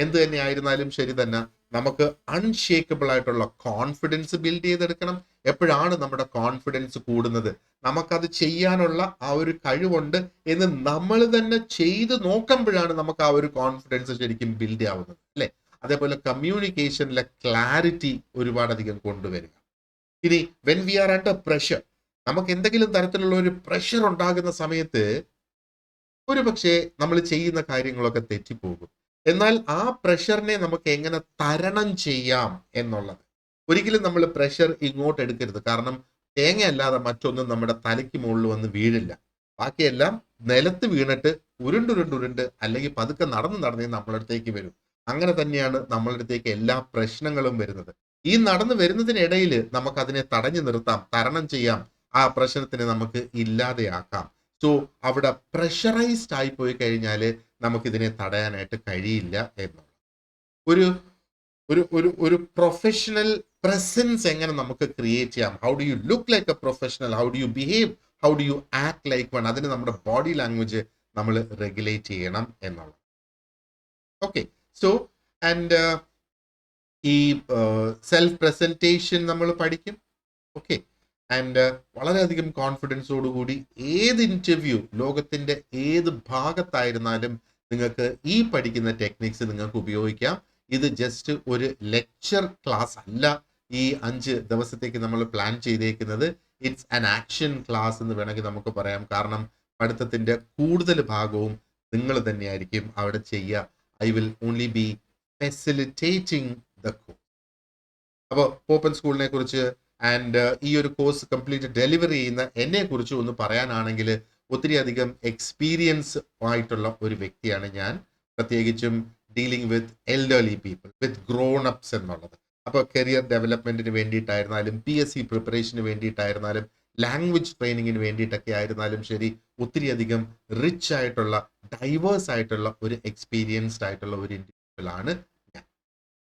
എന്ത് തന്നെ ആയിരുന്നാലും ശരി തന്നെ നമുക്ക് അൺഷേക്കബിൾ ആയിട്ടുള്ള കോൺഫിഡൻസ് ബിൽഡ് ചെയ്തെടുക്കണം. എപ്പോഴാണ് നമ്മുടെ കോൺഫിഡൻസ് കൂടുന്നത്? നമുക്കത് ചെയ്യാനുള്ള ആ ഒരു കഴിവുണ്ട് എന്ന് നമ്മൾ തന്നെ ചെയ്ത് നോക്കുമ്പോഴാണ് നമുക്ക് ആ ഒരു കോൺഫിഡൻസ് ശരിക്കും ബിൽഡ് ആവുന്നത്, അല്ലെ? അതേപോലെ കമ്മ്യൂണിക്കേഷനിലെ ക്ലാരിറ്റി ഒരുപാടധികം കൊണ്ടുവരിക. ഇനി when we are under pressure, നമുക്ക് എന്തെങ്കിലും തരത്തിലുള്ള ഒരു പ്രഷർ ഉണ്ടാകുന്ന സമയത്ത് ഒരു പക്ഷേ നമ്മൾ ചെയ്യുന്ന കാര്യങ്ങളൊക്കെ തെറ്റിപ്പോകും. എന്നാൽ ആ പ്രഷറിനെ നമുക്ക് എങ്ങനെ തരണം ചെയ്യാം എന്നുള്ളത്. ഒരിക്കലും നമ്മൾ പ്രഷർ ഇങ്ങോട്ട് എടുക്കരുത്. കാരണം തേങ്ങയല്ലാതെ മറ്റൊന്നും നമ്മുടെ തലയ്ക്ക് മുകളിൽ വന്ന് വീഴില്ല. ബാക്കിയെല്ലാം നിലത്ത് വീണിട്ട് ഉരുണ്ടുരുണ്ടുരുണ്ട് അല്ലെങ്കിൽ പതുക്കെ നടന്ന് നമ്മളടുത്തേക്ക് വരും. അങ്ങനെ തന്നെയാണ് നമ്മളടുത്തേക്ക് എല്ലാ പ്രശ്നങ്ങളും വരുന്നത്. ഈ നടന്നു വരുന്നതിനിടയിൽ നമുക്ക് അതിനെ തടഞ്ഞു നിർത്താം, തരണം ചെയ്യാം, ആ പ്രശ്നത്തിനെ നമുക്ക് ഇല്ലാതെയാക്കാം. സോ അവിടെ പ്രഷറൈസ്ഡ് ആയി പോയി കഴിഞ്ഞാൽ നമുക്കിതിനെ തടയാനായിട്ട് കഴിയില്ല എന്നുള്ളത്. ഒരു ഒരു പ്രൊഫഷണൽ പ്രസൻസ് എങ്ങനെ നമുക്ക് ക്രിയേറ്റ് ചെയ്യാം? How do you look like A professional? How do you behave? How do you act like one? അതിന് നമ്മുടെ ബോഡി ലാംഗ്വേജ് നമ്മൾ റെഗുലേറ്റ് ചെയ്യണം എന്നുള്ളത്. ഓക്കെ, സോ ആൻഡ് ഈ സെൽഫ് പ്രസന്റേഷൻ നമ്മൾ പഠിക്കും. ഓക്കെ, ആൻഡ് വളരെയധികം കോൺഫിഡൻസോടുകൂടി ഏത് ഇന്റർവ്യൂ ലോകത്തിന്റെ ഏത് ഭാഗത്തായിരുന്നാലും നിങ്ങൾക്ക് ഈ പഠിക്കുന്ന ടെക്നിക്സ് നിങ്ങൾക്ക് ഉപയോഗിക്കാം. ഇത് ജസ്റ്റ് ഒരു ലെക്ചർ ക്ലാസ് അല്ല ഈ 5 ദിവസത്തേക്ക് നമ്മൾ പ്ലാൻ ചെയ്തേക്കുന്നത്. ഇറ്റ്സ് ആൻ ആക്ഷൻ ക്ലാസ് എന്ന് വേണമെങ്കിൽ നമുക്ക് പറയാം. കാരണം പഠിത്തത്തിന്റെ കൂടുതൽ ഭാഗവും നിങ്ങൾ തന്നെയായിരിക്കും അവിടെ ചെയ്യുക. I will only B facilitating the course. അപ്പോൾ ഓപ്പൺ സ്കൂളിനെ കുറിച്ച് ആൻഡ് ഈ ഒരു കോഴ്സ് കംപ്ലീറ്റ് ഡെലിവറി ചെയ്യുന്ന എന്നെ കുറിച്ച് ഒന്ന് പറയാനാണെങ്കിൽ ഒത്തിരി അധികം എക്സ്പീരിയൻസ് ആയിട്ടുള്ള ഒരു വ്യക്തിയാണ് ഞാൻ, പ്രത്യേകിച്ചും dealing with elderly people, with grown ups എന്നുള്ളത്. അപ്പോൾ കരിയർ ഡെവലപ്മെന്റിന് വേണ്ടിയിട്ടായിരുന്നാലും PSC പ്രിപ്പറേഷന് വേണ്ടിയിട്ടായിരുന്നാലും ലാംഗ്വേജ് ട്രെയിനിങ്ങിന് വേണ്ടിയിട്ടൊക്കെ ആയിരുന്നാലും ശരി, ഒത്തിരി അധികം റിച്ച് ആയിട്ടുള്ള ഡൈവേഴ്സ് ആയിട്ടുള്ള ഒരു എക്സ്പീരിയൻസ്ഡ് ആയിട്ടുള്ള ഒരു ഇൻഡിവിജ്വൽ ആണ് ഞാൻ.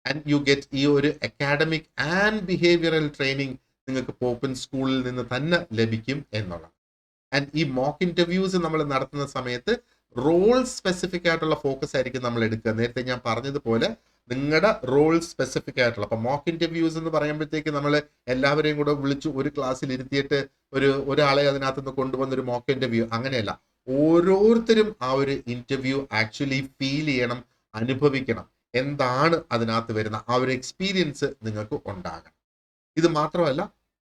ആൻഡ് യു ഗെറ്റ് ഈ ഒരു അക്കാഡമിക് ആൻഡ് ബിഹേവിയറൽ ട്രെയിനിങ് നിങ്ങൾക്ക് ഓപ്പൺ സ്കൂളിൽ നിന്ന് തന്നെ ലഭിക്കും എന്നുള്ളത്. ആൻഡ് ഈ മോക്ക് ഇന്റർവ്യൂസ് നമ്മൾ നടത്തുന്ന സമയത്ത് റോൾ സ്പെസിഫിക് ആയിട്ടുള്ള ഫോക്കസ് ആയിരിക്കും നമ്മൾ എടുക്കുക. നേരത്തെ ഞാൻ പറഞ്ഞതുപോലെ നിങ്ങളുടെ റോൾ സ്പെസിഫിക് ആയിട്ടുള്ള, അപ്പൊ മോക്ക് ഇന്റർവ്യൂസ് എന്ന് പറയുമ്പോഴത്തേക്ക് നമ്മൾ എല്ലാവരെയും കൂടെ വിളിച്ചു ഒരു ക്ലാസ്സിൽ ഇരുത്തിയിട്ട് ഒരാളെ അതിനകത്ത് നിന്ന് കൊണ്ടുവന്ന ഒരു മോക്ക് ഇന്റർവ്യൂ അങ്ങനെയല്ല. ഓരോരുത്തരും ആ ഒരു ഇന്റർവ്യൂ ആക്ച്വലി ഫീൽ ചെയ്യണം, അനുഭവിക്കണം. എന്താണ് അതിനകത്ത് വരുന്ന ആ ഒരു എക്സ്പീരിയൻസ് നിങ്ങൾക്ക് ഉണ്ടാകണം. ഇത് മാത്രമല്ല,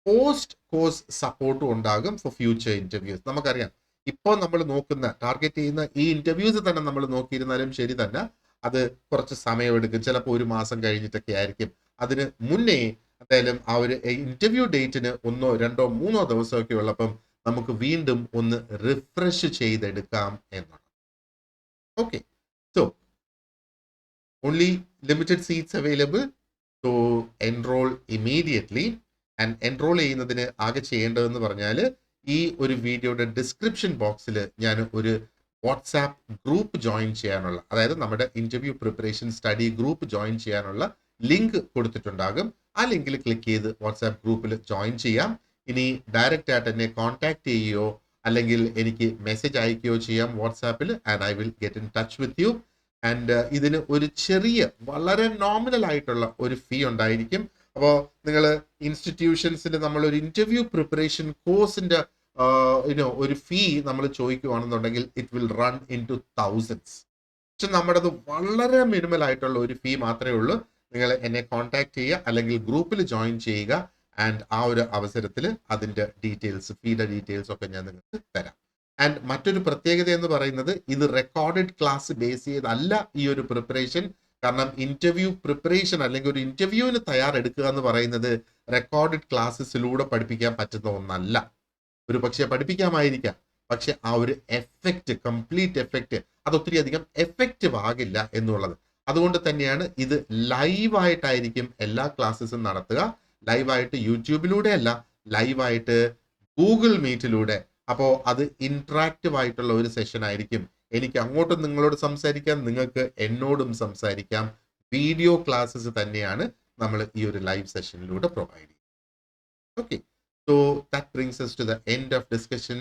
പോസ്റ്റ് കോഴ്സ് സപ്പോർട്ടും ഉണ്ടാകും ഫോർ ഫ്യൂച്ചർ ഇന്റർവ്യൂസ്. നമുക്കറിയാം, ഇപ്പോൾ നമ്മൾ നോക്കുന്ന ടാർഗറ്റ് ചെയ്യുന്ന ഈ ഇന്റർവ്യൂസ് തന്നെ നമ്മൾ നോക്കിയിരുന്നാലും ശരി തന്നെ അത് കുറച്ച് സമയമെടുക്കും. ചിലപ്പോൾ 1 മാസം കഴിഞ്ഞിട്ടൊക്കെ ആയിരിക്കും. അതിന് മുന്നേ എന്തായാലും ആ ഒരു ഇന്റർവ്യൂ ഡേറ്റിന് 1, 2, 3 ദിവസമൊക്കെ ഉള്ളപ്പം നമുക്ക് വീണ്ടും ഒന്ന് റിഫ്രഷ് ചെയ്തെടുക്കാം എന്നാണ്. Okay, so only limited seats available, so enroll immediately. And enrol ചെയ്യുന്നതിന് ആകെ ചെയ്യേണ്ടതെന്ന് പറഞ്ഞാൽ ഈ ഒരു വീഡിയോയുടെ ഡിസ്ക്രിപ്ഷൻ ബോക്സിൽ ഞാൻ ഒരു വാട്സാപ്പ് ഗ്രൂപ്പ് ജോയിൻ ചെയ്യാനുള്ള, അതായത് നമ്മുടെ interview preparation study group join ചെയ്യാനുള്ള ലിങ്ക് കൊടുത്തിട്ടുണ്ടാകും. ആ ലിങ്കിൽ ക്ലിക്ക് ചെയ്ത് വാട്സാപ്പ് ഗ്രൂപ്പിൽ ജോയിൻ ചെയ്യാം. ഇനി ഡയറക്റ്റ് ആയിട്ട് എന്നെ കോൺടാക്ട് ചെയ്യുകയോ അല്ലെങ്കിൽ എനിക്ക് മെസ്സേജ് അയക്കുകയോ ചെയ്യാം വാട്സാപ്പിൽ, and I will get in touch with you. And ഇതിന് ഒരു ചെറിയ വളരെ നോമിനൽ ആയിട്ടുള്ള ഒരു ഫീ ഉണ്ടായിരിക്കും. അപ്പോൾ നിങ്ങൾ ഇൻസ്റ്റിറ്റ്യൂഷൻസിൽ നമ്മളൊരു ഇന്റർവ്യൂ പ്രിപ്പറേഷൻ കോഴ്സിന്റെ ഒരു ഫീ നമ്മൾ ചോദിക്കുകയാണെന്നുണ്ടെങ്കിൽ it will run into thousands. പക്ഷെ നമ്മുടേത് വളരെ മിനിമൽ ആയിട്ടുള്ള ഒരു ഫീ മാത്രമേ ഉള്ളൂ. നിങ്ങൾ എന്നെ കോൺടാക്ട് ചെയ്യുക അല്ലെങ്കിൽ ഗ്രൂപ്പിൽ ജോയിൻ ചെയ്യുക. ആൻഡ് ആ ഒരു അവസരത്തിൽ അതിന്റെ ഡീറ്റെയിൽസ്, ഫീയുടെ ഡീറ്റെയിൽസ് ഒക്കെ ഞാൻ നിങ്ങൾക്ക് തരാം. ആൻഡ് മറ്റൊരു പ്രത്യേകത എന്ന് പറയുന്നത്, ഇത് റെക്കോർഡഡ് ക്ലാസ് ബേസ് ചെയ്തല്ല ഈ ഒരു പ്രിപ്പറേഷൻ. കാരണം ഇന്റർവ്യൂ പ്രിപ്പറേഷൻ അല്ലെങ്കിൽ ഒരു ഇന്റർവ്യൂവിന് തയ്യാറെടുക്കുക എന്ന് പറയുന്നത് റെക്കോർഡഡ് ക്ലാസ്സസിലൂടെ പഠിപ്പിക്കാൻ പറ്റുന്ന ഒന്നല്ല. ഒരു പക്ഷേ പഠിപ്പിക്കാമായിരിക്കാം, പക്ഷെ ആ ഒരു എഫക്റ്റ്, കംപ്ലീറ്റ് എഫക്റ്റ് അത് ഒത്തിരി അധികം എഫക്റ്റീവ് ആകില്ല എന്നുള്ളത്. അതുകൊണ്ട് തന്നെയാണ് ഇത് ലൈവായിട്ടായിരിക്കും എല്ലാ ക്ലാസ്സസും നടത്തുക. ലൈവായിട്ട് യൂട്യൂബിലൂടെ അല്ല, ലൈവായിട്ട് ഗൂഗിൾ മീറ്റിലൂടെ. അപ്പോൾ അത് ഇന്ററാക്റ്റീവ് ആയിട്ടുള്ള ഒരു സെഷൻ ആയിരിക്കും. എനിക്ക് അങ്ങോട്ടും നിങ്ങളോട് സംസാരിക്കാം, നിങ്ങൾക്ക് എന്നോടും സംസാരിക്കാം. വീഡിയോ ക്ലാസ്സസ് തന്നെയാണ് നമ്മൾ ഈ ഒരു ലൈവ് സെഷനിലൂടെ പ്രൊവൈഡ് ചെയ്യുന്നത്. Okay, so that brings us to the end of discussion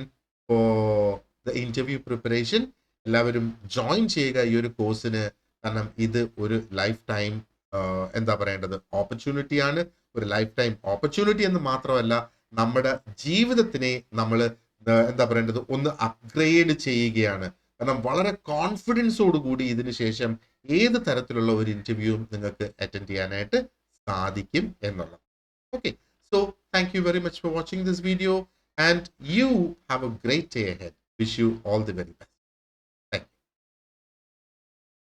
for the interview preparation. എല്ലാവരും ജോയിൻ ചെയ്യുക ഈ ഒരു കോഴ്സിന്. കാരണം ഇത് ഒരു ലൈഫ് ടൈം എന്താ പറയേണ്ടത് ഓപ്പർച്യൂണിറ്റിയാണ്. ഒരു ലൈഫ് ടൈം ഓപ്പർച്യൂണിറ്റി എന്ന് മാത്രമല്ല, നമ്മുടെ ജീവിതത്തിനെ നമ്മൾ എന്താ പറയേണ്ടത് ഒന്ന് അപ്ഗ്രേഡ് ചെയ്യുകയാണ്. കാരണം വളരെ കോൺഫിഡൻസോടുകൂടി ഇതിന് ശേഷം ഏത് തരത്തിലുള്ള ഒരു ഇന്റർവ്യൂവും നിങ്ങൾക്ക് അറ്റൻഡ് ചെയ്യാനായിട്ട് സാധിക്കും എന്നുള്ളത്. Okay, so thank you very much for watching this video, and you have a great day ahead. Wish you all the very best.